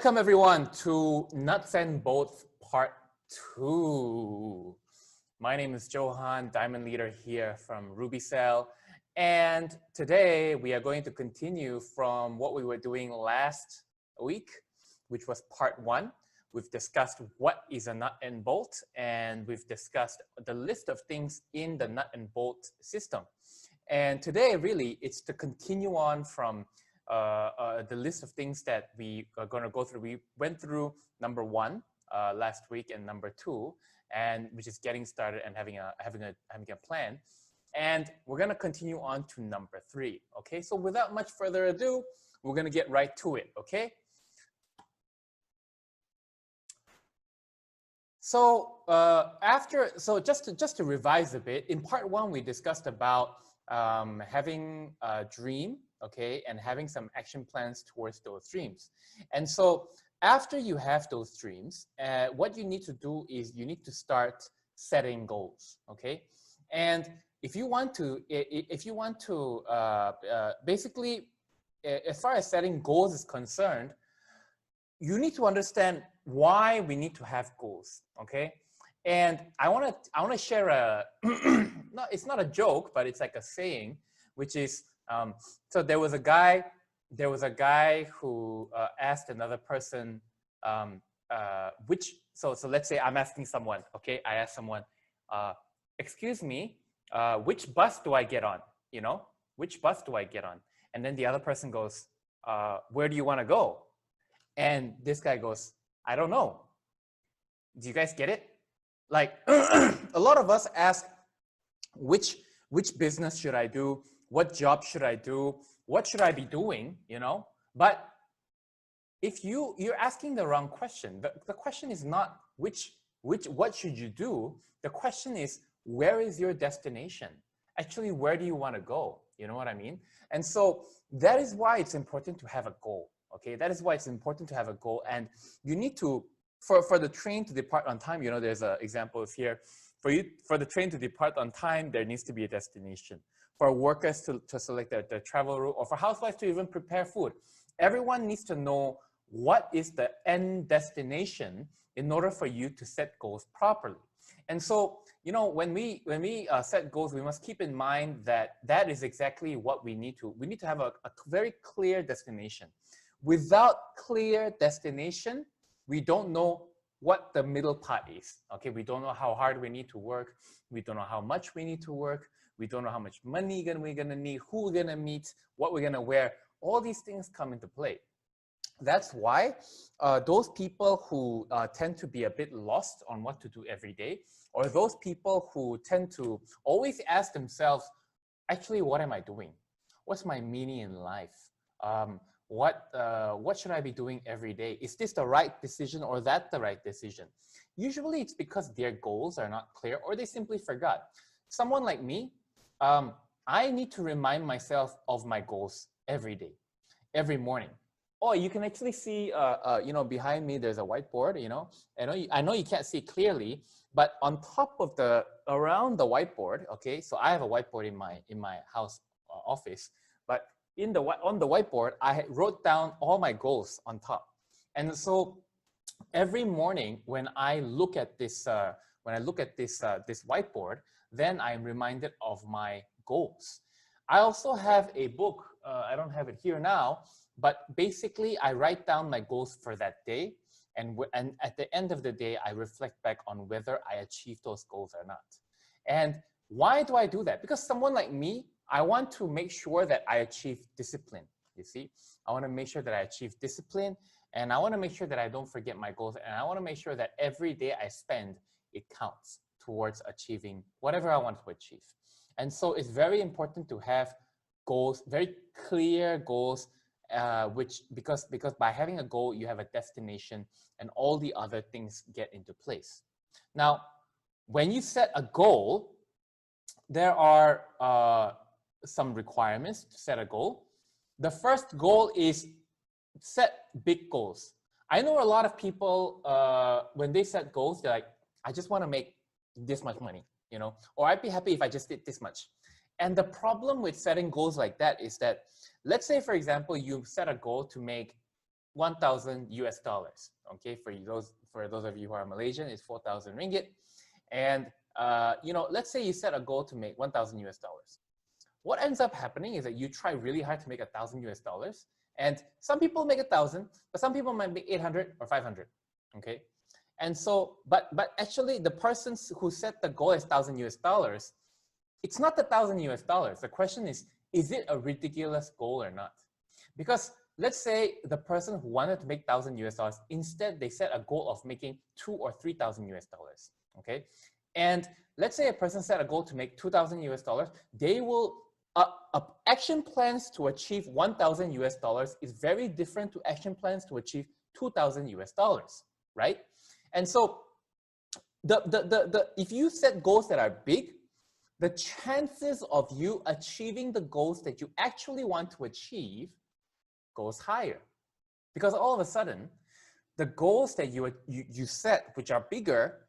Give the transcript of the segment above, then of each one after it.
Welcome everyone to Nuts and Bolts Part 2. My name is Johan, Diamond Leader here from Rubycell. And today we are going to continue from what we were doing last week, which was Part 1. We've discussed what is a nut and bolt, and we've discussed the list of things in the nut and bolt system. And today, really, it's to continue on from the list of things that we are going to go through. We went through number 1 last week and number 2, and which is getting started and having a plan. And we're going to continue on to number 3. Okay, so without much further ado, we're going to get right to it. Okay. So just to revise a bit, in part 1 we discussed about having a dream, okay, and having some action plans towards those dreams. And so after you have those dreams, what you need to do is you need to start setting goals, okay? And if you want to basically, as far as setting goals is concerned, you need to understand why we need to have goals, okay? And I want to share a no, it's not a joke, but it's like a saying, which is so there was a guy who asked another person so let's say I'm asking someone, okay? I ask someone, excuse me, which bus do I get on? You know, which bus do I get on? And then the other person goes, where do you want to go? And this guy goes, I don't know. Do you guys get it? Like a lot of us ask, which business should I do? What job should I do? What should I be doing? You know, but if you're asking the wrong question. The question is not what should you do? The question is, where is your destination? Actually, where do you want to go? You know what I mean? And so that is why it's important to have a goal. Okay, that is why it's important to have a goal, and you need to, for the train to depart on time, you know, there's examples here. For the train to depart on time, there needs to be a destination. For workers to select their travel route, or for housewives to even prepare food, everyone needs to know what is the end destination in order for you to set goals properly. And so, you know, when we set goals, we must keep in mind that is exactly what we need to. We need to have a very clear destination. Without clear destination, we don't know what the middle part is. Okay, we don't know how hard we need to work. We don't know how much we need to work. We don't know how much money we're gonna need, who we're gonna meet, what we're gonna wear. All these things come into play. That's why those people who tend to be a bit lost on what to do every day, or those people who tend to always ask themselves, actually, what am I doing? What's my meaning in life? What should I be doing every day? Is this the right decision or that the right decision? Usually it's because their goals are not clear or they simply forgot. Someone like me, I need to remind myself of my goals every day, every morning. Oh, you can actually see, you know, behind me there's a whiteboard. You know, I know you can't see clearly, but on top of around the whiteboard, okay. So I have a whiteboard in my house office, but on the whiteboard, I wrote down all my goals on top. And so every morning when I look at this this whiteboard, then I'm reminded of my goals. I also have a book. I don't have it here now, but basically I write down my goals for that day, and at the end of the day, I reflect back on whether I achieved those goals or not. And why do I do that? Because someone like me, I want to make sure that I achieve discipline, you see? I want to make sure that I achieve discipline, and I want to make sure that I don't forget my goals, and I want to make sure that every day I spend, it counts towards achieving whatever I want to achieve. And so it's very important to have goals, very clear goals, because by having a goal, you have a destination, and all the other things get into place. Now, when you set a goal, there are some requirements to set a goal. The first goal is set big goals. I know a lot of people, when they set goals, they're like, I just want to make this much money, you know, or I'd be happy if I just did this much. And the problem with setting goals like that is that, let's say, for example, you set a goal to make 1,000 US dollars. Okay, for those of you who are Malaysian, it's 4,000 ringgit. And let's say you set a goal to make 1,000 US dollars. What ends up happening is that you try really hard to make 1,000 US dollars, and some people make 1,000, but some people might make 800 or 500. Okay, and so, but actually, the person who set the goal as 1,000 US dollars, it's not the 1,000 US dollars. The question is it a ridiculous goal or not? Because let's say the person who wanted to make 1,000 US dollars, instead they set a goal of making 2,000 or 3,000 US dollars. Okay, and let's say a person set a goal to make 2,000 US dollars, they will action plans to achieve 1,000 US dollars is very different to action plans to achieve 2,000 US dollars, right? And so if you set goals that are big, the chances of you achieving the goals that you actually want to achieve goes higher. Because all of a sudden, the goals that you set, which are bigger,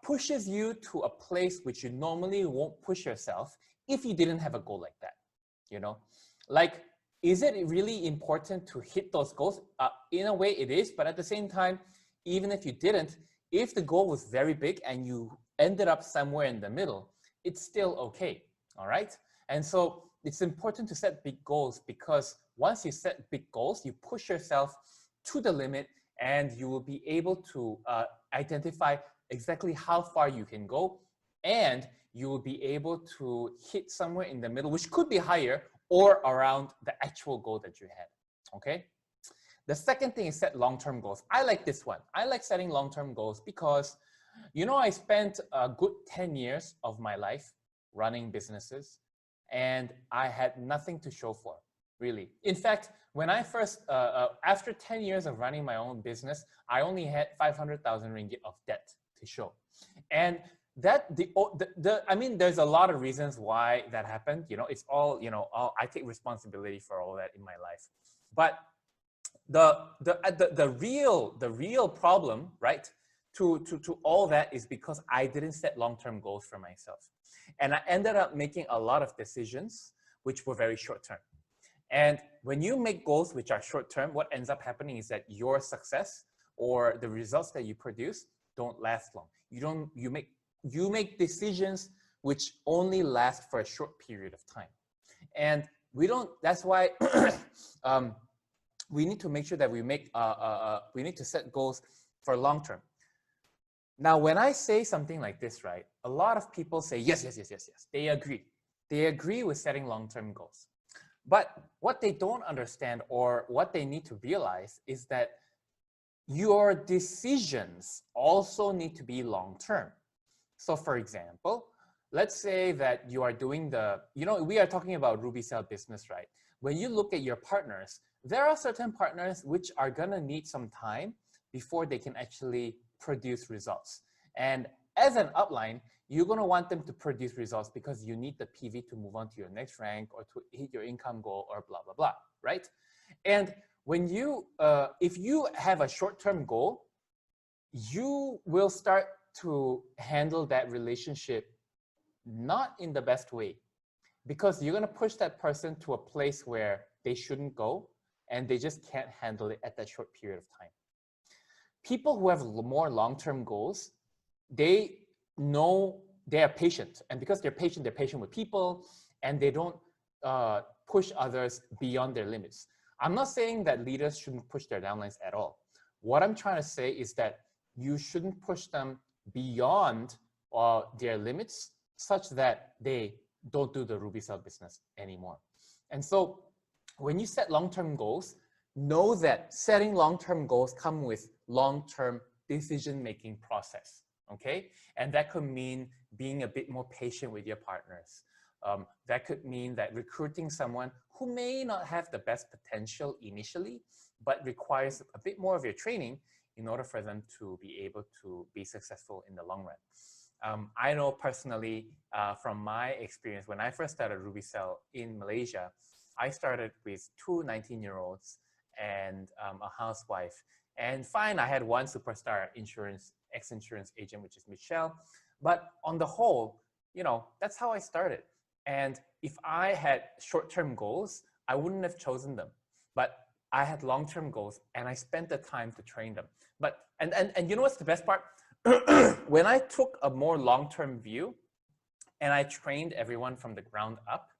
pushes you to a place which you normally won't push yourself if you didn't have a goal like that. Like, is it really important to hit those goals? In a way it is, but at the same time, even if you didn't, if the goal was very big and you ended up somewhere in the middle, it's still okay, all right? And so it's important to set big goals, because once you set big goals, you push yourself to the limit and you will be able to identify exactly how far you can go, and you will be able to hit somewhere in the middle, which could be higher or around the actual goal that you had, okay? The second thing is set long-term goals. I like this one. I like setting long-term goals because, I spent a good 10 years of my life running businesses, and I had nothing to show for, really. In fact, when I first, after 10 years of running my own business, I only had 500,000 ringgit of debt to show. And I mean, there's a lot of reasons why that happened. It's all, I take responsibility for all that in my life. But the real problem, right, to all that is because I didn't set long-term goals for myself. And I ended up making a lot of decisions which were very short-term. And when you make goals which are short-term, what ends up happening is that your success or the results that you produce don't last long. You make decisions which only last for a short period of time. And that's why we need to make sure that we need to set goals for long term. Now, when I say something like this, right, a lot of people say, yes, yes, yes, yes, yes. They agree. They agree with setting long-term goals. But what they don't understand, or what they need to realize, is that your decisions also need to be long-term. So for example, let's say that you are doing we are talking about Rubycell business, right? When you look at your partners, there are certain partners which are gonna need some time before they can actually produce results. And as an upline, you're gonna want them to produce results because you need the PV to move on to your next rank or to hit your income goal or blah, blah, blah, right? And when if you have a short-term goal, you will start to handle that relationship not in the best way, because you're going to push that person to a place where they shouldn't go, and they just can't handle it at that short period of time. People who have more long-term goals, they know they are patient, and because they're patient with people, and they don't push others beyond their limits. I'm not saying that leaders shouldn't push their downlines at all. What I'm trying to say is that you shouldn't push them beyond their limits such that they don't do the Rubycell business anymore. And so when you set long-term goals, know that setting long-term goals come with long-term decision-making process, okay? And that could mean being a bit more patient with your partners. That could mean that recruiting someone who may not have the best potential initially, but requires a bit more of your training in order for them to be able to be successful in the long run. I know personally from my experience, when I first started Rubycell in Malaysia, I started with two 19-year-olds and a housewife. And fine, I had one superstar ex-insurance agent, which is Michelle. But on the whole, that's how I started. And if I had short-term goals, I wouldn't have chosen them. But I had long-term goals and I spent the time to train them. But, and you know what's the best part? When I took a more long-term view and I trained everyone from the ground up,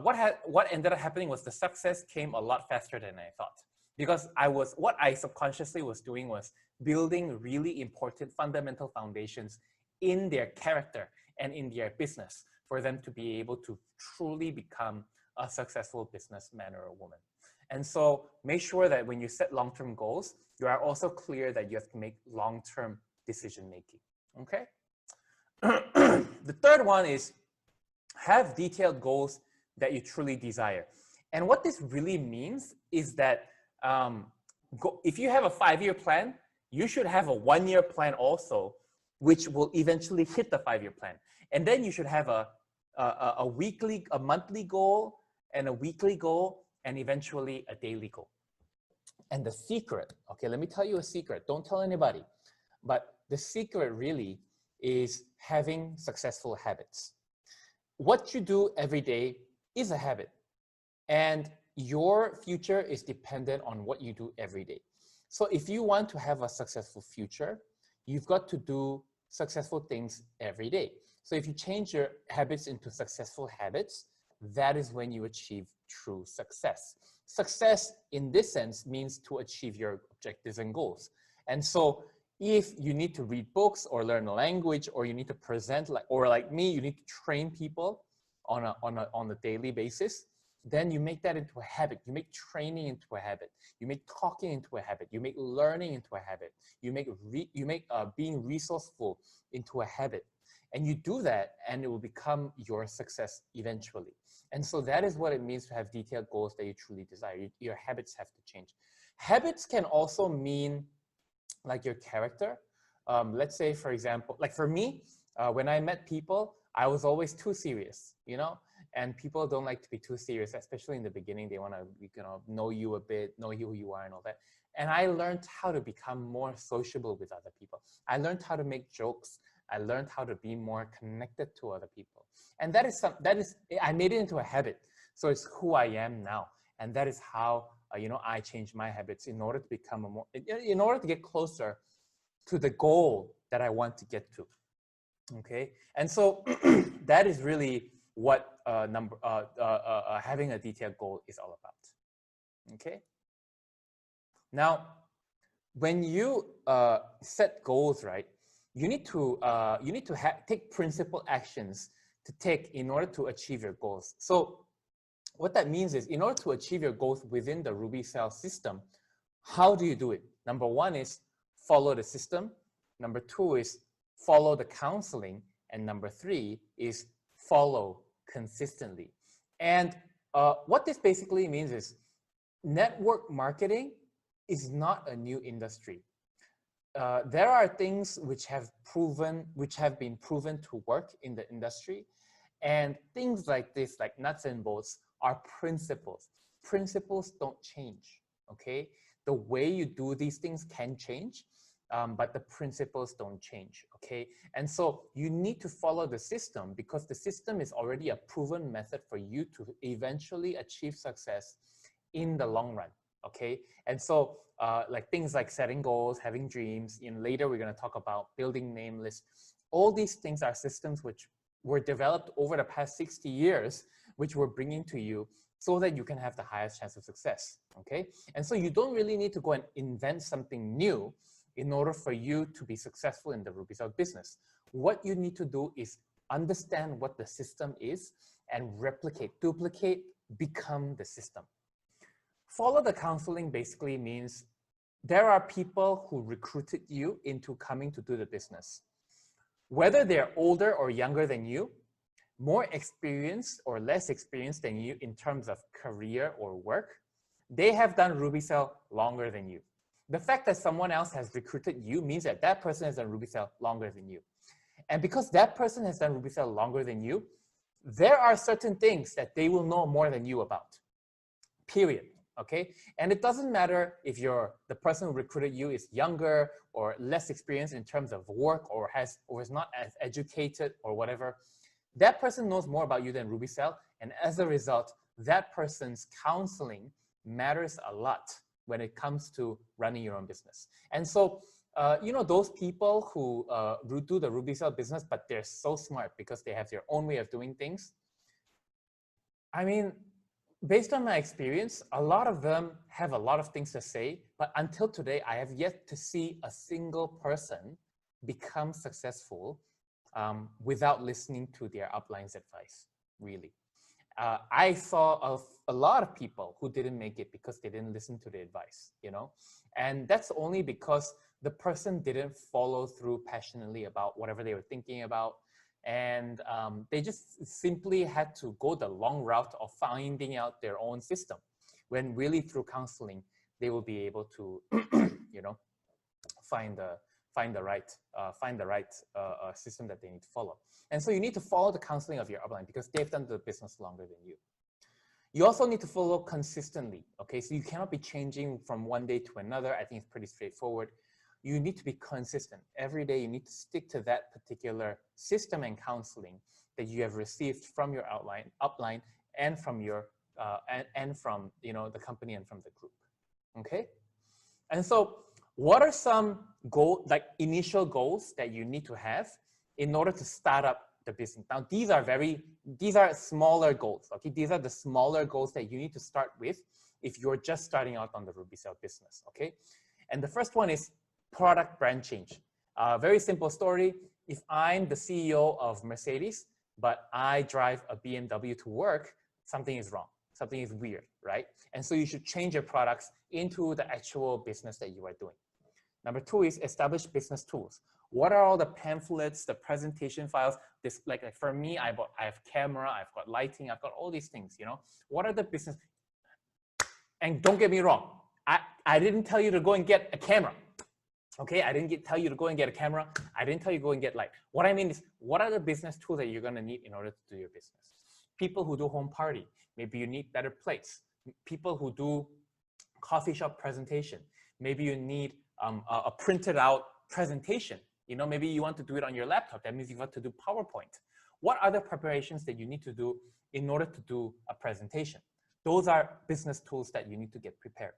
what ended up happening was the success came a lot faster than I thought. Because what I subconsciously was doing was building really important fundamental foundations in their character and in their business for them to be able to truly become a successful businessman or a woman. And so make sure that when you set long-term goals, you are also clear that you have to make long-term decision making, okay? The third one is have detailed goals that you truly desire. And what this really means is that if you have a 5-year plan, you should have a 1-year plan also, which will eventually hit the 5-year plan. And then you should have a monthly goal and a weekly goal and eventually a daily goal. And the secret, okay, let me tell you a secret. Don't tell anybody. But the secret really is having successful habits. What you do every day is a habit. And your future is dependent on what you do every day. So if you want to have a successful future, you've got to do successful things every day. So if you change your habits into successful habits, that is when you achieve true success. Success in this sense means to achieve your objectives and goals. And so if you need to read books or learn a language, or you need to present, like me, you need to train people on a daily basis, then you make that into a habit. You make training into a habit. You make talking into a habit. You make learning into a habit. You make being resourceful into a habit. And you do that, and it will become your success eventually. And so that is what it means to have detailed goals that you truly desire. Your habits have to change. Habits can also mean like your character. Let's say, for example, like for me, when I met people, I was always too serious, you know? And people don't like to be too serious, especially in the beginning. They want to, know you a bit, know who you are and all that. And I learned how to become more sociable with other people. I learned how to make jokes. I learned how to be more connected to other people. And I made it into a habit. So it's who I am now. And that is how, I changed my habits in order to become in order to get closer to the goal that I want to get to. Okay. And so that is really what having a detailed goal is all about. Okay. Now, when you set goals, right, you need to take principled actions to take in order to achieve your goals. So what that means is, in order to achieve your goals within the Rubycell system, how do you do it? Number one is follow the system. Number two is follow the counseling. And number three is follow consistently. And what this basically means is network marketing is not a new industry. There are things which have been proven to work in the industry, and things like this, like nuts and bolts, are principles. Principles don't change. Okay, the way you do these things can change, but the principles don't change. Okay, and so you need to follow the system, because the system is already a proven method for you to eventually achieve success in the long run. Okay, and so like things like setting goals, having dreams, later we're going to talk about building name lists. All these things are systems which were developed over the past 60 years, which we're bringing to you so that you can have the highest chance of success. Okay, and so you don't really need to go and invent something new in order for you to be successful in the Rubycell business. What you need to do is understand what the system is and replicate, duplicate, become the system. Follow the counseling basically means there are people who recruited you into coming to do the business. Whether they're older or younger than you, more experienced or less experienced than you in terms of career or work, they have done Rubycell longer than you. The fact that someone else has recruited you means that that person has done Rubycell longer than you. And because that person has done Rubycell longer than you, there are certain things that they will know more than you about, period. Okay, and it doesn't matter if the person who recruited you is younger or less experienced in terms of work, or is not as educated or whatever. That person knows more about you than Rubycell, and as a result, that person's counseling matters a lot when it comes to running your own business. And so, you know, those people who do the Rubycell business, but they're so smart because they have their own way of doing things. I mean, based on my experience, a lot of them have a lot of things to say, but until today, I have yet to see a single person become successful without listening to their upline's advice, really. I saw a lot of people who didn't make it because they didn't listen to the advice, you know, and that's only because the person didn't follow through passionately about whatever they were thinking about. And they just simply had to go the long route of finding out their own system, when really through counseling, they will be able to, you know, find the right system that they need to follow. And so you need to follow the counseling of your upline because they've done the business longer than you. You also need to follow consistently, okay? So you cannot be changing from one day to another. I think it's pretty straightforward. You need to be consistent. Every day you need to stick to that particular system and counseling that you have received from your upline and from your and from, you know, the company and from the group. Okay? And so what are some initial goals that you need to have in order to start up the business? Now, these are smaller goals, okay? These are the smaller goals that you need to start with if you're just starting out on the Rubycell business, okay? And the first one is product brand change. Very simple story. If I'm the CEO of Mercedes, but I drive a BMW to work, something is wrong. Something is weird, right? And so you should change your products into the actual business that you are doing. Number two is establish business tools. What are all the pamphlets, the presentation files? This, like for me, I have camera, I've got lighting, I've got all these things, you know? What are the business? And don't get me wrong, I didn't tell you to go and get a camera. Okay, I didn't tell you to go and get a camera. I didn't tell you to go and get light. What I mean is, what are the business tools that you're gonna need in order to do your business? People who do home party, maybe you need better plates. People who do coffee shop presentation, maybe you need a printed out presentation. You know, maybe you want to do it on your laptop. That means you want to do PowerPoint. What are the preparations that you need to do in order to do a presentation? Those are business tools that you need to get prepared.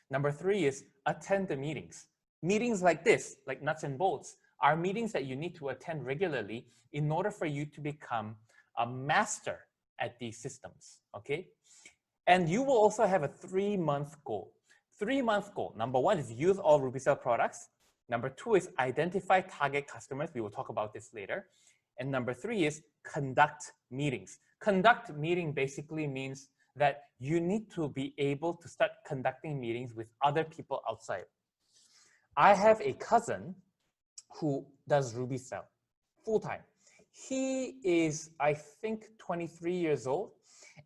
Number three is attend the meetings. Meetings like this, like nuts and bolts, are meetings that you need to attend regularly in order for you to become a master at these systems, okay? And you will also have a 3-month goal. 3-month goal. Number one is use all Rubycell products. Number two is identify target customers. We will talk about this later. And number three is conduct meetings. Conduct meeting basically means that you need to be able to start conducting meetings with other people outside. I have a cousin who does Rubycell full-time. He is, I think, 23 years old.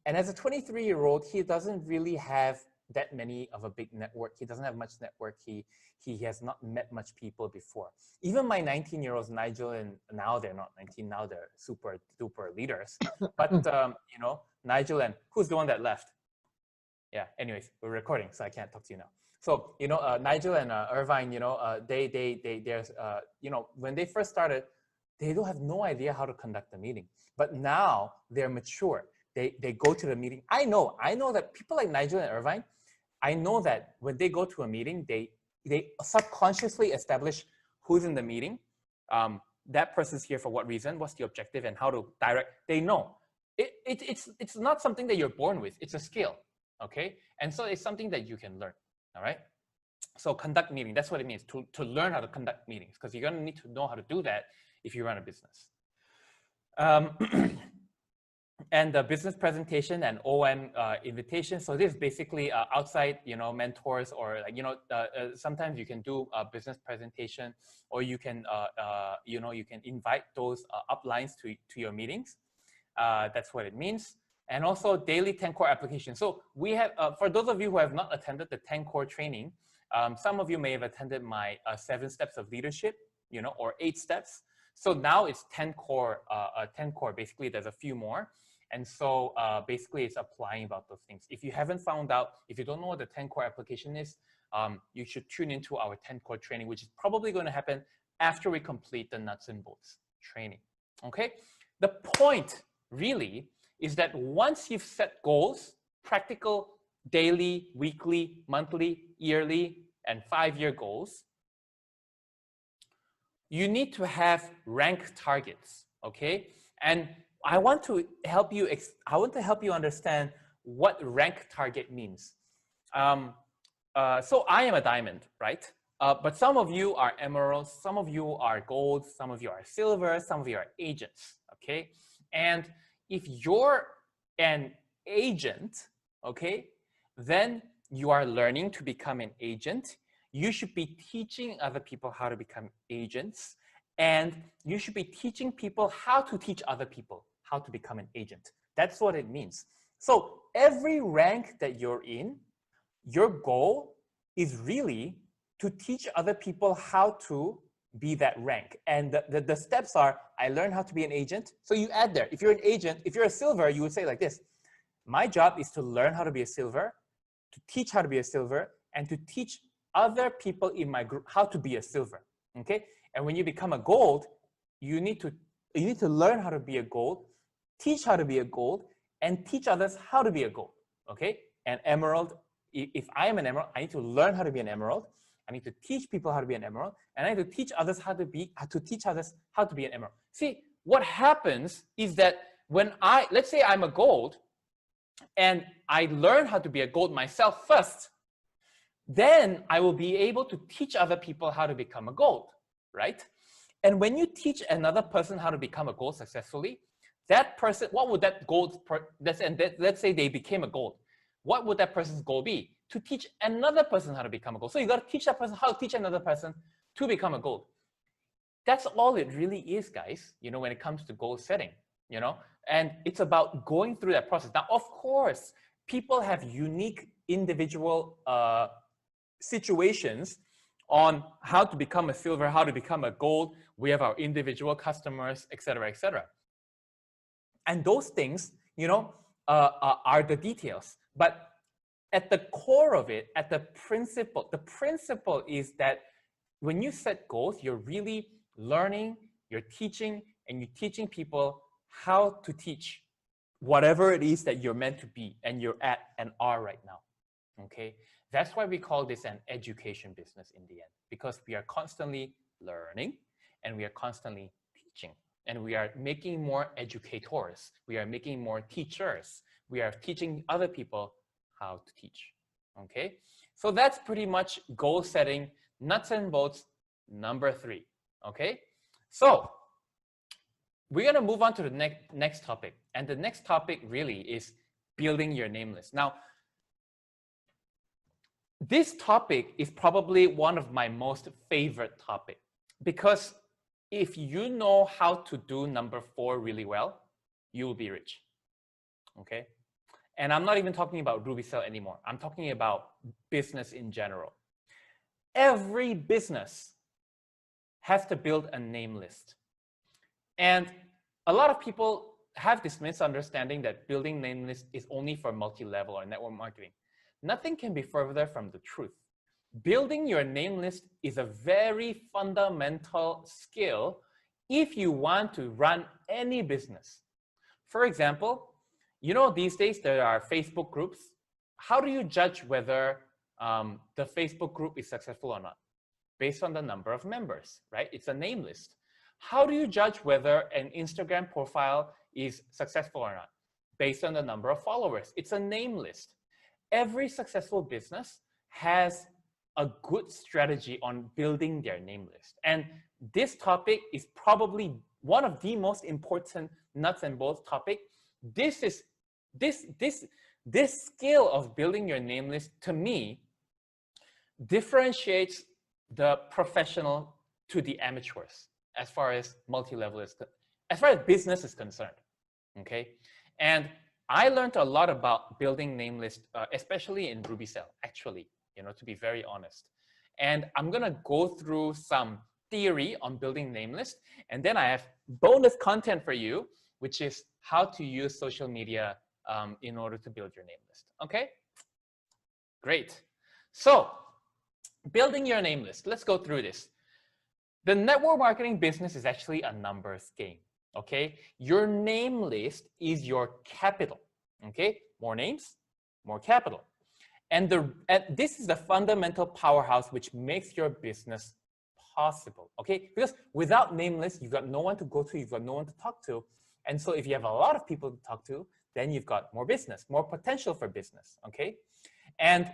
And as a 23-year-old, he doesn't really have that many of a big network. He doesn't have much network. He has not met much people before. Even my 19-year-olds, Nigel, and now they're not 19, now they're super duper leaders. But, you know, Nigel and who's the one that left? Yeah, anyways, we're recording, so I can't talk to you now. So, you know, Nigel and Irvine, you know, they're, you know, when they first started, they don't have no idea how to conduct a meeting. But now they're mature. They go to the meeting. I know that people like Nigel and Irvine, I know that when they go to a meeting, they subconsciously establish who's in the meeting, that person's here for what reason, what's the objective, and how to direct. They know. It's not something that you're born with. It's a skill, okay? And so it's something that you can learn. All right. So conduct meeting, that's what it means to learn how to conduct meetings, because you're going to need to know how to do that if you run a business. And the business presentation and OM invitation. So this is basically outside, you know, mentors or like, you know, sometimes you can do a business presentation, or you can, you know, you can invite those uplines to your meetings. That's what it means. And also daily 10 core application. So we have, for those of you who have not attended the 10 core training, some of you may have attended my 7 steps of leadership, you know, or 8 steps. So now it's 10 core, basically there's a few more. And so basically it's applying about those things. If you haven't found out, if you don't know what the 10 core application is, you should tune into our 10 core training, which is probably going to happen after we complete the nuts and bolts training, okay? The point really is that once you've set goals, practical daily, weekly, monthly, yearly, and 5-year goals, you need to have rank targets, okay? And I want to help you understand what rank target means. So I am a diamond, right? But some of you are emeralds, some of you are gold, some of you are silver, some of you are agents, okay? And if you're an agent, okay, then you are learning to become an agent. You should be teaching other people how to become agents, and you should be teaching people how to teach other people how to become an agent. That's what it means. So every rank that you're in, your goal is really to teach other people how to be that rank. And the steps are, I learned how to be an agent. So you add there, if you're an agent, if you're a silver, you would say like this: my job is to learn how to be a silver, to teach how to be a silver, and to teach other people in my group how to be a silver, okay? And when you become a gold, you need to learn how to be a gold, teach how to be a gold, and teach others how to be a gold, okay? And emerald, if I am an emerald, I need to learn how to be an emerald. I need to teach people how to be an emerald, and I need to teach others how to teach others how to be an emerald. See, what happens is that when let's say I'm a gold, and I learn how to be a gold myself first, then I will be able to teach other people how to become a gold, right? And when you teach another person how to become a gold successfully, that person, what would that gold, let's say they became a gold, what would that person's goal be? To teach another person how to become a gold. So you got to teach that person how to teach another person to become a gold. That's all it really is, guys, you know, when it comes to goal setting, you know, and it's about going through that process. Now, of course, people have unique individual situations on how to become a silver, how to become a gold. We have our individual customers, et cetera, et cetera. And those things, you know, are the details. But at the core of it, at the principle is that when you set goals, you're really learning, you're teaching, and you're teaching people how to teach whatever it is that you're meant to be and you're at and are right now, okay? That's why we call this an education business in the end, because we are constantly learning and we are constantly teaching, and we are making more educators, we are making more teachers, we are teaching other people how to teach, okay? So that's pretty much goal setting, nuts and bolts, number 3, okay? So we're gonna move on to the next topic, and the next topic really is building your name list. Now, this topic is probably one of my most favorite topic, because if you know how to do number 4 really well, you will be rich, okay? And I'm not even talking about Rubycell anymore. I'm talking about business in general. Every business has to build a name list. And a lot of people have this misunderstanding that building name list is only for multi-level or network marketing. Nothing can be further from the truth. Building your name list is a very fundamental skill if you want to run any business. For example, you know, these days there are Facebook groups. How do you judge whether the Facebook group is successful or not? Based on the number of members, right? It's a name list. How do you judge whether an Instagram profile is successful or not? Based on the number of followers. It's a name list. Every successful business has a good strategy on building their name list. And this topic is probably one of the most important nuts and bolts topic. This skill of building your name list, to me, differentiates the professional to the amateurs as far as multi-level is, as far as business is concerned, okay? And I learned a lot about building name lists, especially in Rubycell, actually, you know, to be very honest. And I'm gonna go through some theory on building name lists, and then I have bonus content for you, which is how to use social media in order to build your name list, okay? Great. So, building your name list, let's go through this. The network marketing business is actually a numbers game, okay? Your name list is your capital, okay? More names, more capital. And this is the fundamental powerhouse which makes your business possible, okay? Because without name list, you've got no one to go to, you've got no one to talk to. And so if you have a lot of people to talk to, then you've got more business, more potential for business, okay? And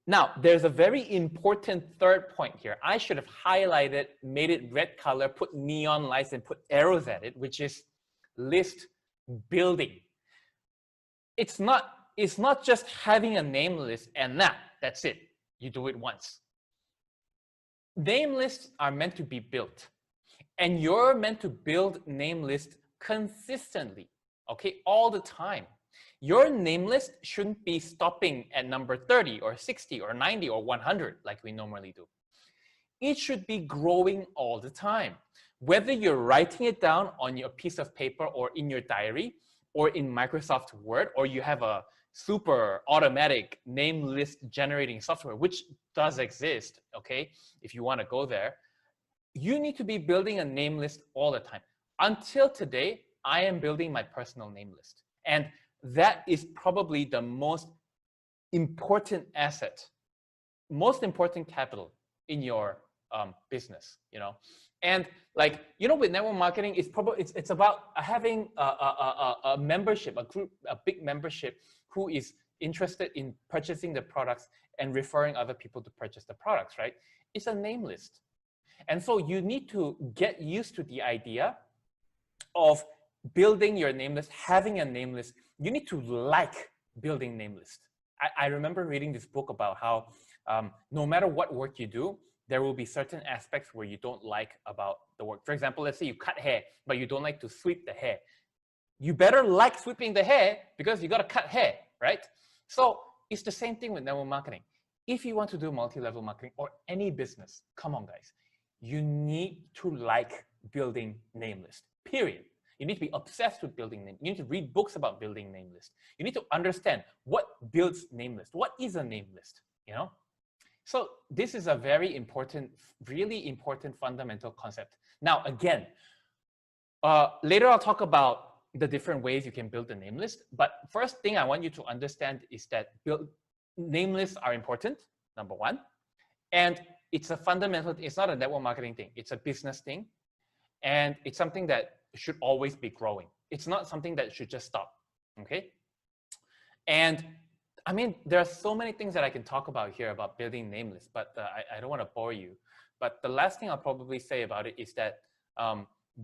now there's a very important third point here. I should have highlighted, made it red color, put neon lights and put arrows at it, which is list building. It's not just having a name list and that's it. You do it once. Name lists are meant to be built, and you're meant to build name lists consistently, okay, all the time. Your name list shouldn't be stopping at number 30 or 60 or 90 or 100 like we normally do. It should be growing all the time. Whether you're writing it down on your piece of paper or in your diary or in Microsoft Word, or you have a super automatic name list generating software, which does exist, okay, if you want to go there, you need to be building a name list all the time. Until today, I am building my personal name list. And that is probably the most important asset, most important capital in your business, you know. And like, you know, with network marketing, it's about having a membership, a group, a big membership who is interested in purchasing the products and referring other people to purchase the products, right? It's a name list. And so you need to get used to the idea of building your name list, having a name list. You need to like building name list. I remember reading this book about how no matter what work you do, there will be certain aspects where you don't like about the work. For example, let's say you cut hair, but you don't like to sweep the hair. You better like sweeping the hair because you got to cut hair, right? So it's the same thing with network marketing. If you want to do multi-level marketing or any business, come on guys, you need to like building name list, period. You need to be obsessed with building name. You need to read books about building name list. You need to understand what builds name list. What is a name list, you know? So this is a very important, really important fundamental concept. Now, again, later I'll talk about the different ways you can build a name list. But first thing I want you to understand is that name lists are important, number one. And it's a fundamental, it's not a network marketing thing. It's a business thing. And it's something that should always be growing. It's not something that should just stop, okay? And I mean, there are so many things that I can talk about here about building name lists, but I don't want to bore you. But the last thing I'll probably say about it is that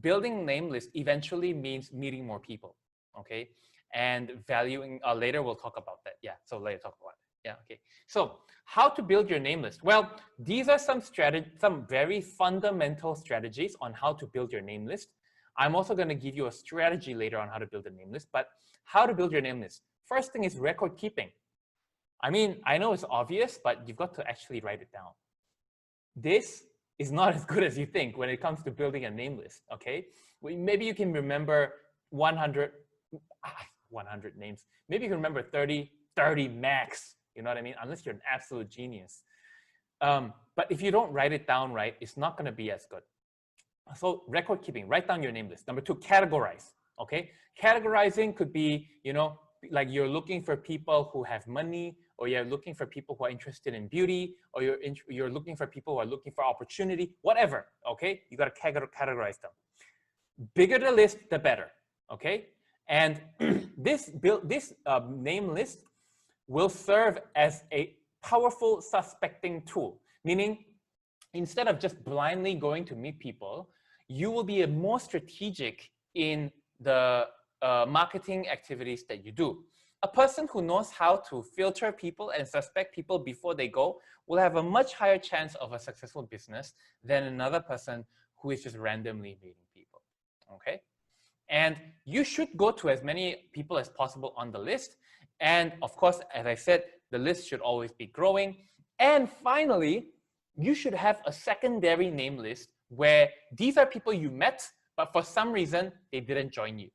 building name lists eventually means meeting more people, okay? And valuing, later we'll talk about that. Yeah, so later talk about it. Yeah, okay. So how to build your name list? Well, these are some very fundamental strategies on how to build your name list. I'm also going to give you a strategy later on how to build a name list, but how to build your name list. First thing is record keeping. I mean, I know it's obvious, but you've got to actually write it down. This is not as good as you think when it comes to building a name list, okay? Maybe you can remember 100 names. Maybe you can remember 30 max, you know what I mean? Unless you're an absolute genius. But if you don't write it down right, it's not going to be as good. So record keeping, write down your name list. Number two, categorize, okay? Categorizing could be, you know, like you're looking for people who have money, or you're looking for people who are interested in beauty, or you're looking for people who are looking for opportunity, whatever, okay? You got to categorize them. Bigger the list, the better, okay? And this name list will serve as a powerful suspecting tool, meaning instead of just blindly going to meet people, you will be more strategic in the marketing activities that you do. A person who knows how to filter people and suspect people before they go will have a much higher chance of a successful business than another person who is just randomly meeting people, okay? And you should go to as many people as possible on the list. And of course, as I said, the list should always be growing. And finally, you should have a secondary name list where these are people you met, but for some reason, they didn't join you.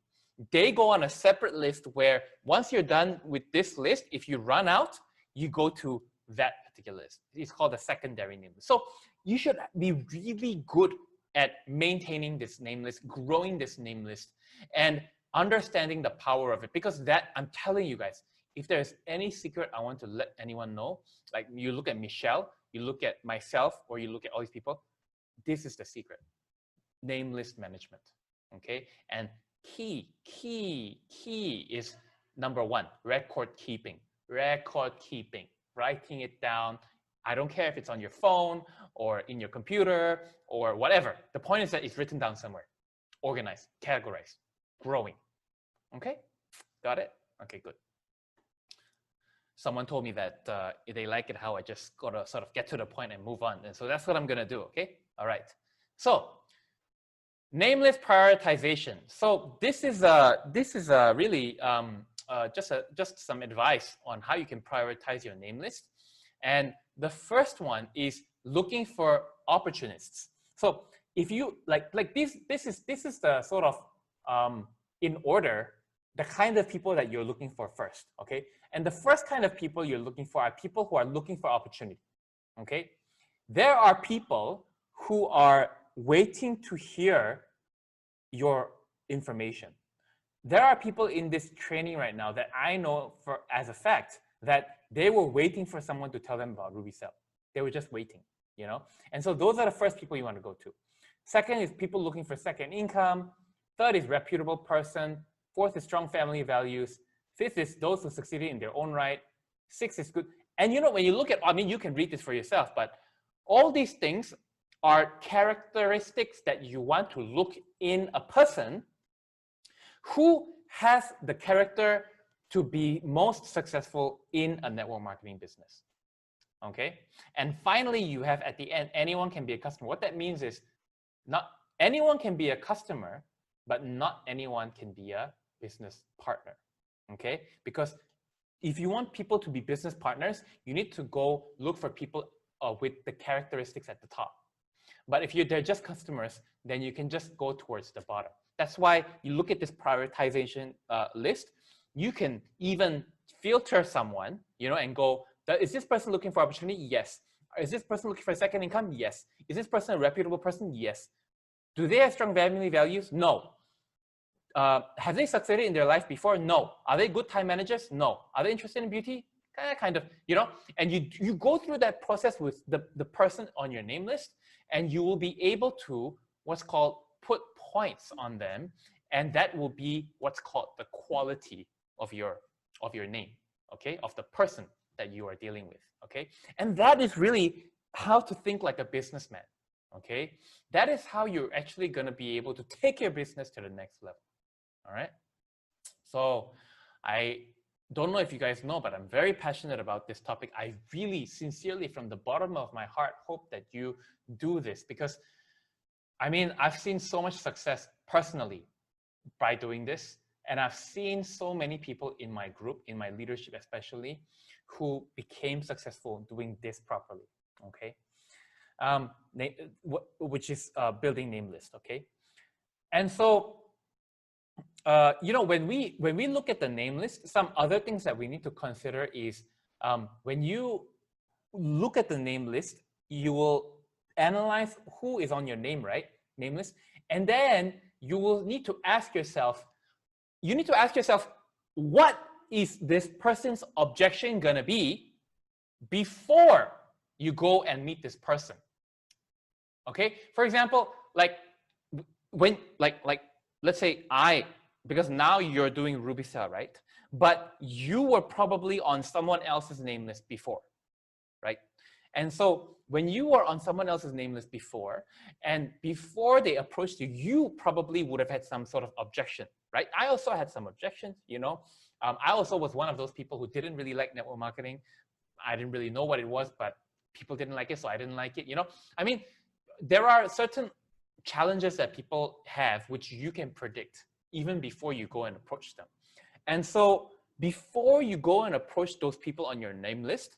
They go on a separate list where once you're done with this list, if you run out, you go to that particular list. It's called a secondary name list. So you should be really good at maintaining this name list, growing this name list, and understanding the power of it. Because that, I'm telling you guys, if there's any secret I want to let anyone know, like you look at Michelle, you look at myself, or you look at all these people, this is the secret. Name list management, okay? And key is number one, record keeping, writing it down. I don't care if it's on your phone or in your computer or whatever. The point is that it's written down somewhere, organized, categorized, growing, okay? Got it? Okay, good. Someone told me that they like it how I just gotta sort of get to the point and move on. And so that's what I'm gonna do, okay? All right. So name list prioritization. So this is really just some advice on how you can prioritize your name list. And the first one is looking for opportunists. So if you like this is the sort of in order, the kind of people that you're looking for first, okay? And the first kind of people you're looking for are people who are looking for opportunity, okay? There are people who are waiting to hear your information. There are people in this training right now that I know for as a fact that they were waiting for someone to tell them about Rubycell. They were just waiting, you know? And so those are the first people you want to go to. Second is people looking for second income. Third is reputable person. Fourth is strong family values. Fifth is those who succeeded in their own right. Sixth is good. And you know, when you look at, I mean, you can read this for yourself, but all these things are characteristics that you want to look in a person who has the character to be most successful in a network marketing business. Okay. And finally, you have at the end, anyone can be a customer. What that means is not anyone can be a customer, but not anyone can be a business partner. Okay. Because if you want people to be business partners, you need to go look for people with the characteristics at the top. But if they're just customers, then you can just go towards the bottom. That's why you look at this prioritization list. You can even filter someone, you know, and go, is this person looking for opportunity? Yes. Is this person looking for a second income? Yes. Is this person a reputable person? Yes. Do they have strong family values? No. Have they succeeded in their life before? No. Are they good time managers? No. Are they interested in beauty? Kind of, you know, and you go through that process with the person on your name list, and you will be able to what's called put points on them, and that will be what's called the quality of your name, okay, of the person that you are dealing with, okay? And that is really how to think like a businessman, okay? That is how you're actually going to be able to take your business to the next level, all right? So I don't know if you guys know, but I'm very passionate about this topic. I really sincerely, from the bottom of my heart, hope that you do this, because I mean, I've seen so much success personally by doing this. And I've seen so many people in my group, in my leadership especially, who became successful doing this properly, okay? Which is building name list, okay? And so, you know, when we look at the name list, some other things that we need to consider is when you look at the name list, you will analyze who is on your name, right? Name list. And then you will need to ask yourself, what is this person's objection gonna be before you go and meet this person? Okay. For example, like when, let's say because now you're doing Rubycell, right? But you were probably on someone else's name list before, right? And so when you were on someone else's name list before, and before they approached you, you probably would have had some sort of objection, right? I also had some objections, you know. I also was one of those people who didn't really like network marketing. I didn't really know what it was, but people didn't like it, so I didn't like it, you know. I mean, there are certain challenges that people have which you can predict even before you go and approach them. And so before you go and approach those people on your name list,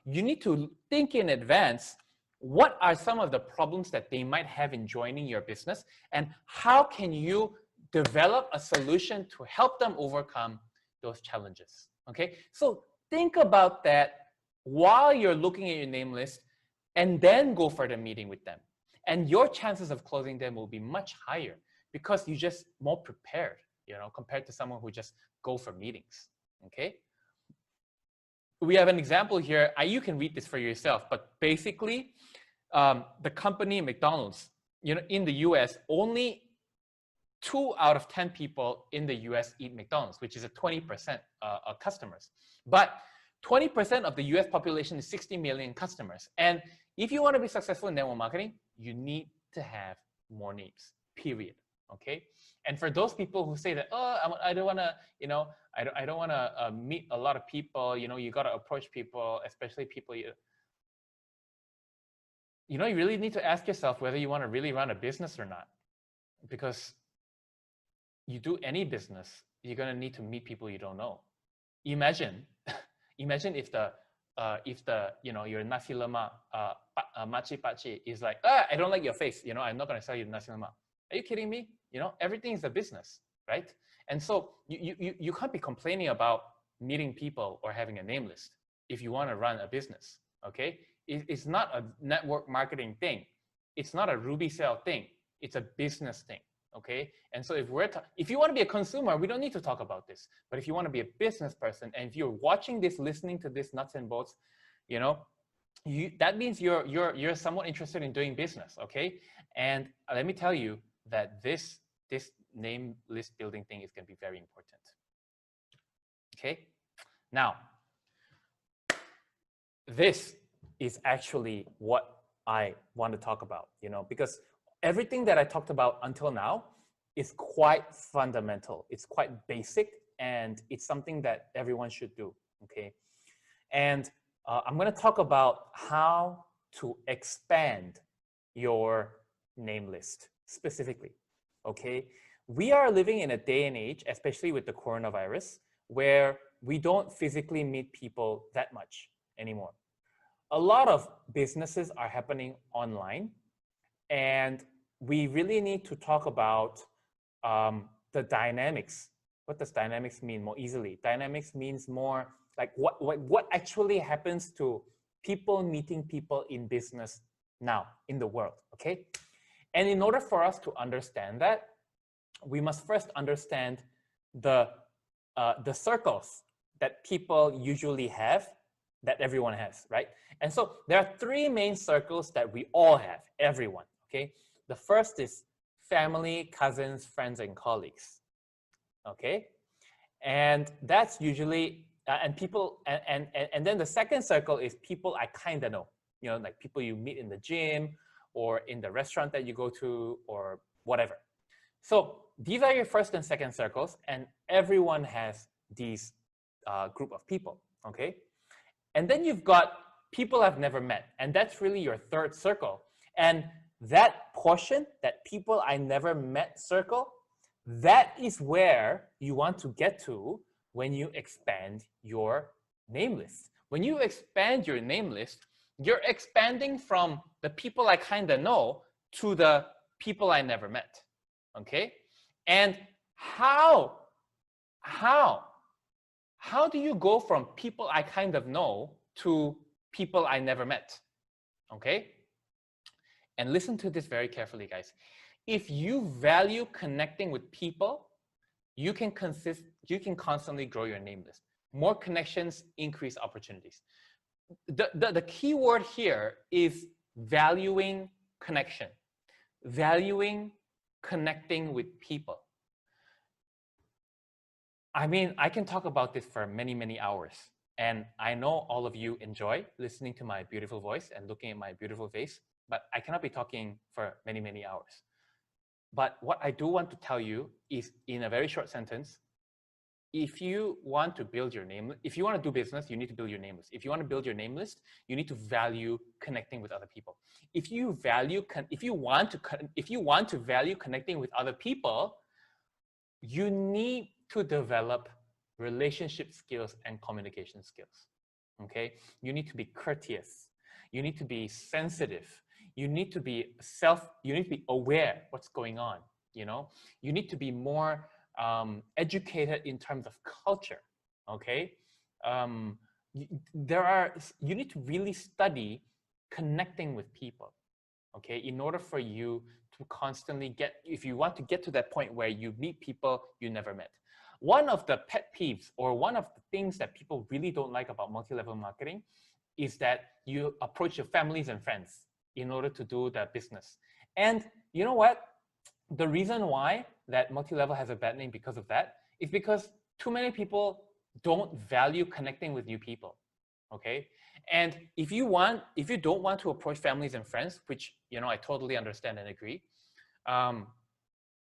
you need to think in advance, what are some of the problems that they might have in joining your business, and how can you develop a solution to help them overcome those challenges, okay? So think about that while you're looking at your name list, and then go for the meeting with them. And your chances of closing them will be much higher because you're just more prepared, you know, compared to someone who just go for meetings, Okay. We have an example here. You can read this for yourself, but basically, the company McDonald's, in the US, only 2 out of 10 people in the US eat McDonald's, which is a 20% of customers. But 20% of the US population is 60 million customers. And if you want to be successful in network marketing, you need to have more names, period. Okay. And for those people who say that, oh, I don't want to, I don't want to meet a lot of people, you got to approach people, especially people, you really need to ask yourself whether you want to really run a business or not. Because you do any business, you're going to need to meet people you don't know. Imagine if your nasi lemak makcik pakcik is like, I don't like your face, I'm not going to sell you nasi lemak. Are you kidding me? Everything is a business, right? And so you can't be complaining about meeting people or having a name list if you want to run a business, okay? It's not a network marketing thing. It's not a Rubycell thing. It's a business thing, okay? And so if you want to be a consumer, we don't need to talk about this. But if you want to be a business person, and if you're watching this, listening to this nuts and bolts, that means you're somewhat interested in doing business, okay? And let me tell you that this name list building thing is going to be very important. Okay, now this is actually what I want to talk about, because everything that I talked about until now is quite fundamental. It's quite basic, and it's something that everyone should do. Okay, and I'm going to talk about how to expand your name list specifically. Okay, we are living in a day and age, especially with the coronavirus, where we don't physically meet people that much anymore. A lot of businesses are happening online, and we really need to talk about the dynamics. What does dynamics mean more easily? Dynamics means more like what actually happens to people meeting people in business now in the world, okay? And in order for us to understand that, we must first understand the circles that people usually have, that everyone has, right? And so there are 3 main circles that we all have, everyone, okay? The first is family, cousins, friends, and colleagues, okay? And that's usually, and then the second circle is people I kind of know, like people you meet in the gym or in the restaurant that you go to or whatever. So these are your first and second circles, and everyone has these group of people, okay? And then you've got people I've never met, and that's really your third circle. And that portion, that people I never met circle, that is where you want to get to when you expand your name list. When you expand your name list, you're expanding from the people I kind of know to the people I never met, okay? And how do you go from people I kind of know to people I never met, okay? And listen to this very carefully, guys. If you value connecting with people, you can constantly grow your name list. More connections, increase opportunities. The key word here is valuing connection, valuing connecting with people. I mean, I can talk about this for many, many hours. And I know all of you enjoy listening to my beautiful voice and looking at my beautiful face, but I cannot be talking for many, many hours. But what I do want to tell you is, in a very short sentence, if you want to build your name, if you want to do business, you need to build your name list. If you want to build your name list, you need to value connecting with other people. If you want to value connecting with other people, you need to develop relationship skills and communication skills. Okay, you need to be courteous. You need to be sensitive. You need to be aware what's going on. You need to be more educated in terms of culture. Okay, you need to really study connecting with people. Okay, in order for you to constantly if you want to get to that point where you meet people you never met. one of the pet peeves or one of the things that people really don't like about multi-level marketing is that you approach your families and friends in order to do the business. And you know what? The reason why that multi-level has a bad name because of that is because too many people don't value connecting with new people. Okay. And if you don't want to approach families and friends, which, you know, I totally understand and agree,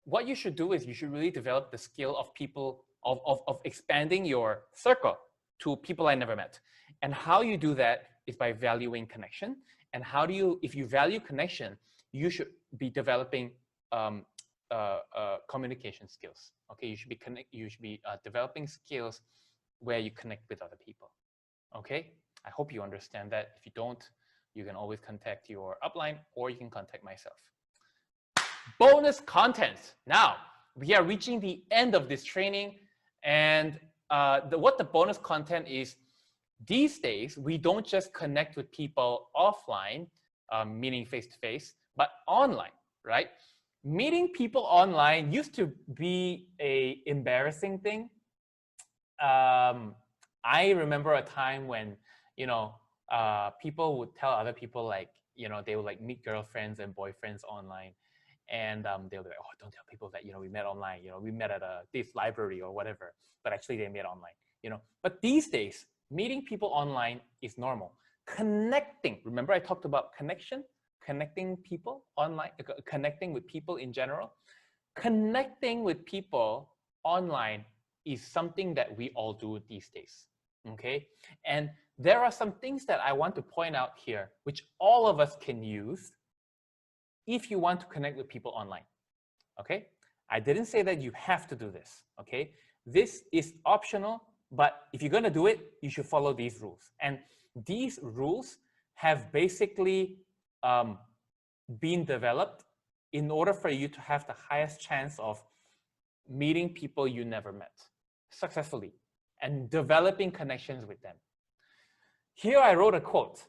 what you should do is you should really develop the skill of people of expanding your circle to people I never met. And how you do that is by valuing connection. And how do you, if you value connection, you should be developing communication skills. Okay, you should be developing skills where you connect with other people. Okay, I hope you understand that. If you don't, you can always contact your upline or you can contact myself. Bonus content. Now, we are reaching the end of this training, and what the bonus content is, these days, we don't just connect with people offline, meaning face-to-face, but online, right? Meeting people online used to be an embarrassing thing. I remember a time when, you know, people would tell other people, like, you know, they would like meet girlfriends and boyfriends online. And they'll be like, oh, don't tell people that, you know, we met online, you know, we met at this library or whatever, but actually they met online, you know. But these days, meeting people online is normal. Connecting, remember I talked about connection, connecting people online, connecting with people in general. Connecting with people online is something that we all do these days, okay? And there are some things that I want to point out here, which all of us can use if you want to connect with people online, okay? I didn't say that you have to do this, okay? This is optional, but if you're gonna do it, you should follow these rules. And these rules have basically been developed in order for you to have the highest chance of meeting people you never met successfully and developing connections with them. Here I wrote a quote.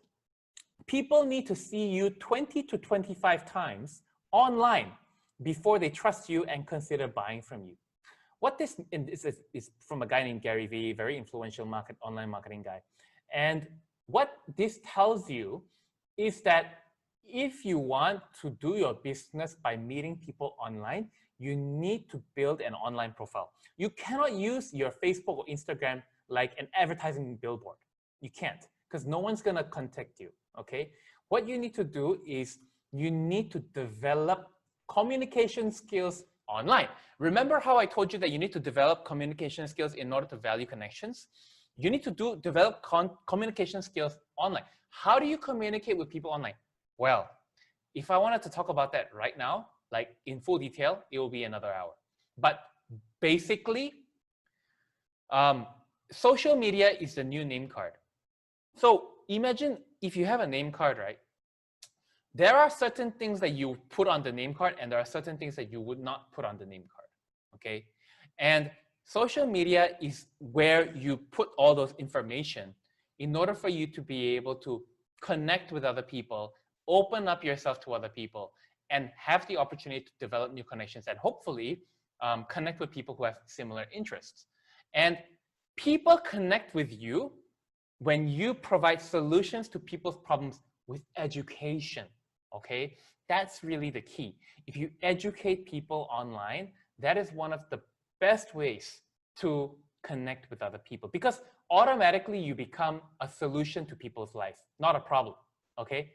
People need to see you 20 to 25 times online before they trust you and consider buying from you. What this is from a guy named Gary Vee, very influential online marketing guy. And what this tells you is that if you want to do your business by meeting people online, you need to build an online profile. You cannot use your Facebook or Instagram like an advertising billboard. You can't, because no one's gonna contact you, okay? What you need to do is you need to develop communication skills online. Remember how I told you that you need to develop communication skills in order to value connections? You need to develop communication skills online. How do you communicate with people online? Well, if I wanted to talk about that right now, like in full detail, it will be another hour. But basically, social media is the new name card. So imagine if you have a name card, right? There are certain things that you put on the name card and there are certain things that you would not put on the name card, okay? And social media is where you put all those information in order for you to be able to connect with other people, open up yourself to other people, and have the opportunity to develop new connections and hopefully connect with people who have similar interests. And people connect with you when you provide solutions to people's problems with education, okay? That's really the key. If you educate people online, that is one of the best ways to connect with other people, because automatically you become a solution to people's life, not a problem, okay?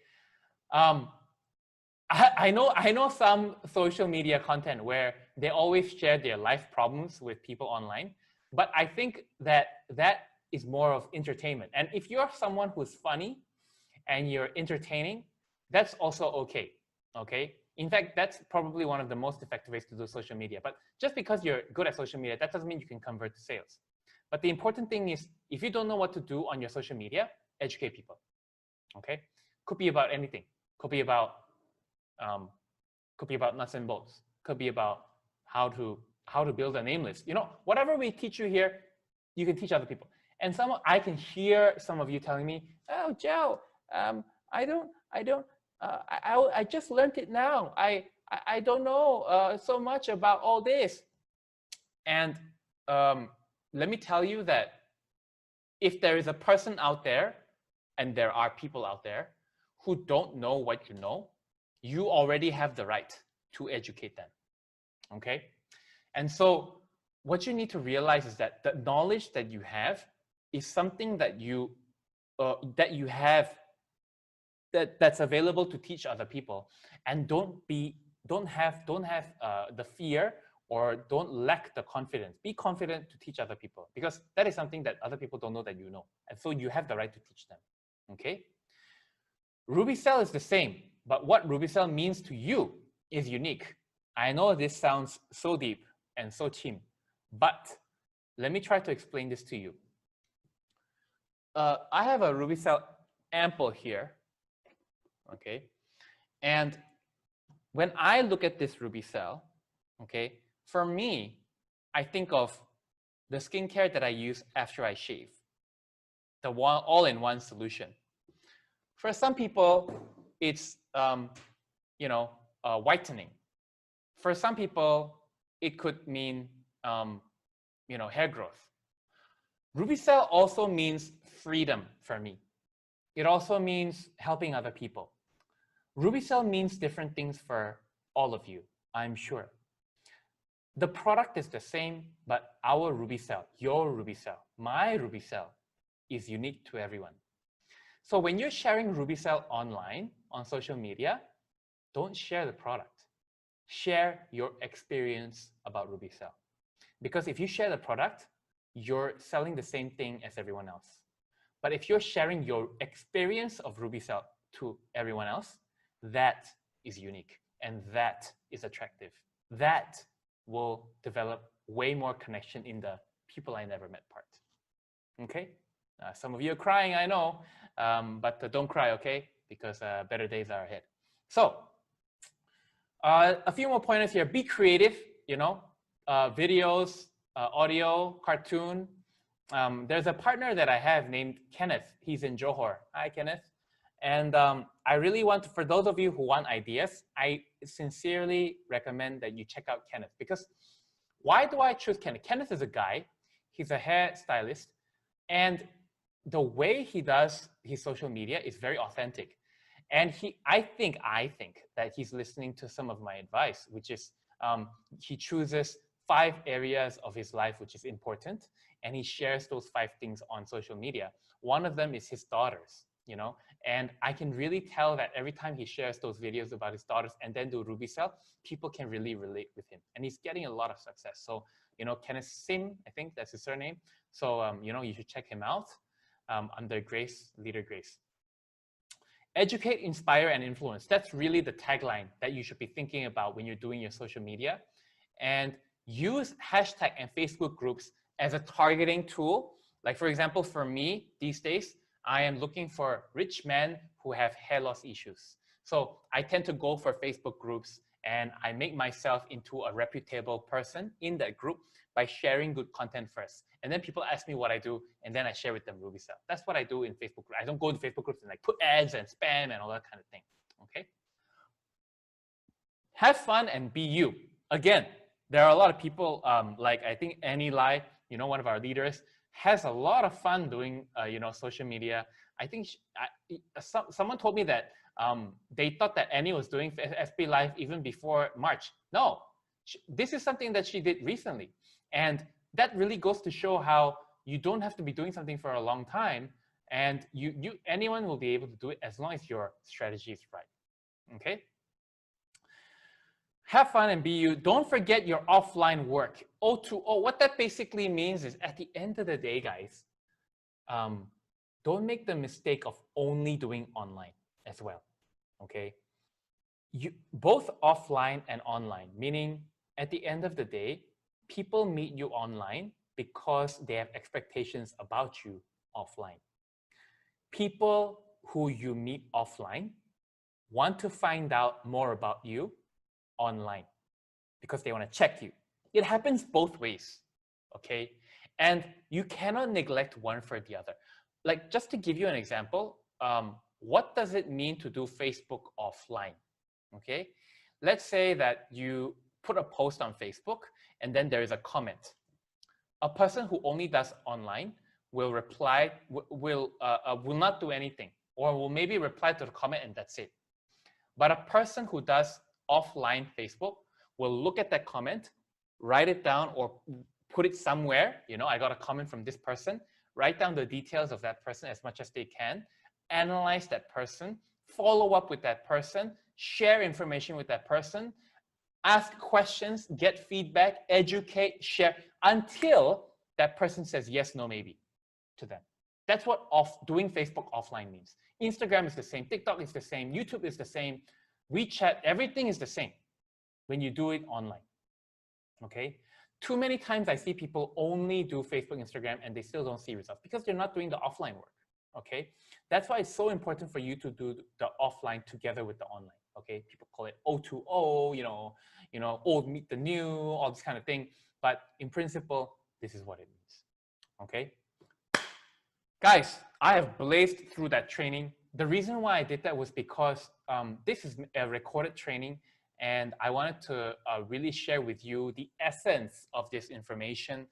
I know some social media content where they always share their life problems with people online, but I think that that is more of entertainment. And if you're someone who's funny and you're entertaining, that's also okay, okay? In fact, that's probably one of the most effective ways to do social media. But just because you're good at social media, that doesn't mean you can convert to sales. But the important thing is, if you don't know what to do on your social media, educate people, okay? Could be about anything. Could be about nuts and bolts. Could be about how to build a name list. You know, whatever we teach you here, you can teach other people. And I can hear some of you telling me, "Oh, Joe, I just learned it now. I don't know so much about all this." And let me tell you that if there is a person out there, and there are people out there who don't know what you know, you already have the right to educate them. Okay? And so what you need to realize is that the knowledge that you have is something that you have that's available to teach other people, and don't have the fear, or don't lack the confidence. Be confident to teach other people, because that is something that other people don't know that you know, and so you have the right to teach them. Okay? Rubycell is the same, but what Rubycell means to you is unique. I know this sounds so deep and so chim, but let me try to explain this to you. I have a Rubycell ample here, okay? And when I look at this Rubycell, okay, for me, I think of the skincare that I use after I shave, the all-in-one solution. For some people, it's whitening. For some people, it could mean hair growth. Rubycell also means freedom for me. It also means helping other people. Rubycell means different things for all of you, I'm sure. The product is the same, but our Rubycell, your Rubycell, my Rubycell is unique to everyone. So when you're sharing Rubycell online, on social media, don't share the product. Share your experience about Rubycell. Because if you share the product, you're selling the same thing as everyone else. But if you're sharing your experience of Rubycell to everyone else, that is unique, and that is attractive. That will develop way more connection in the people I never met part. Okay? Some of you are crying, I know, but don't cry, okay? Because better days are ahead. So, a few more pointers here. Be creative, videos, audio, cartoon. There's a partner that I have named Kenneth. He's in Johor. Hi, Kenneth. And I really want to, for those of you who want ideas, I sincerely recommend that you check out Kenneth. Because why do I choose Kenneth? Kenneth is a guy. He's a hair stylist. And the way he does his social media is very authentic. And I think that he's listening to some of my advice, which is he chooses 5 areas of his life which is important, and he shares those 5 things on social media. One of them is his daughters, and I can really tell that every time he shares those videos about his daughters and then do Rubycell, people can really relate with him, and he's getting a lot of success. So, Kenneth Sim, I think that's his surname. So, you should check him out under Grace, Leader Grace. Educate, inspire, and influence. That's really the tagline that you should be thinking about when you're doing your social media. And use hashtag and Facebook groups as a targeting tool. Like, for example, for me these days, I am looking for rich men who have hair loss issues. So I tend to go for Facebook groups, and I make myself into a reputable person in that group by sharing good content first. And then people ask me what I do, and then I share with them Rubycell. That's what I do in Facebook groups. I don't go to Facebook groups and like put ads and spam and all that kind of thing, okay? Have fun and be you. Again, there are a lot of people, like I think Annie Lai, one of our leaders, has a lot of fun doing, social media. I think someone told me that they thought that Annie was doing FB Live even before March. No, this is something that she did recently. And that really goes to show how you don't have to be doing something for a long time, and anyone will be able to do it as long as your strategy is right. Okay? Have fun and be you. Don't forget your offline work. O2O. What that basically means is, at the end of the day, guys, don't make the mistake of only doing online as well. Okay? Both offline and online, meaning at the end of the day, people meet you online because they have expectations about you offline. People who you meet offline want to find out more about you online because they want to check you. It happens both ways, okay? And you cannot neglect one for the other. Like, just to give you an example, what does it mean to do Facebook offline, okay? Let's say that you put a post on Facebook, and then there is a comment. A person who only does online will reply, will not do anything, or will maybe reply to the comment and that's it. But a person who does offline Facebook will look at that comment, write it down or put it somewhere. You know, I got a comment from this person, write down the details of that person as much as they can, analyze that person, follow up with that person, share information with that person, ask questions, get feedback, educate, share, until that person says yes, no, maybe to them. That's what doing Facebook offline means. Instagram is the same, TikTok is the same, YouTube is the same, WeChat, everything is the same when you do it online, okay? Too many times I see people only do Facebook, Instagram, and they still don't see results because they're not doing the offline work, okay? That's why it's so important for you to do the offline together with the online, okay? People call it O2O, you know, old meet the new, all this kind of thing. But in principle, this is what it means, okay? Guys, I have blazed through that training. The reason why I did that was because this is a recorded training and I wanted to really share with you the essence of this information.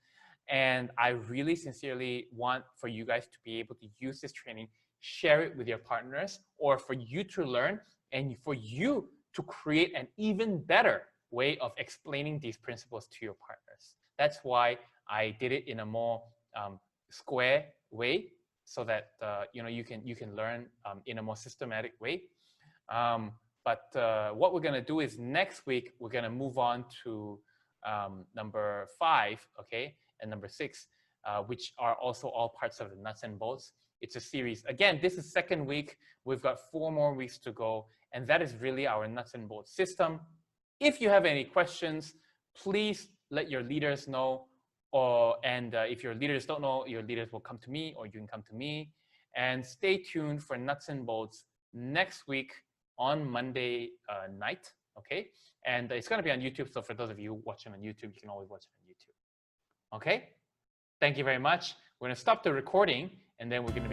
And I really sincerely want for you guys to be able to use this training, share it with your partners, or for you to learn and for you to create an even better way of explaining these principles to your partners. That's why I did it in a more square way, so that you know, you can learn in a more systematic way. But what we're gonna do is next week we're gonna move on to number 5, okay, and number 6, which are also all parts of the nuts and bolts. It's a series. Again, this is second week. We've got 4 more weeks to go, and that is really our nuts and bolts system. If you have any questions, please let your leaders know. And if your leaders don't know, your leaders will come to me, or you can come to me. And stay tuned for nuts and bolts next week on Monday night, okay? And it's gonna be on YouTube, so for those of you watching on YouTube, you can always watch it on YouTube, okay? Thank you very much. We're gonna stop the recording, and then we're gonna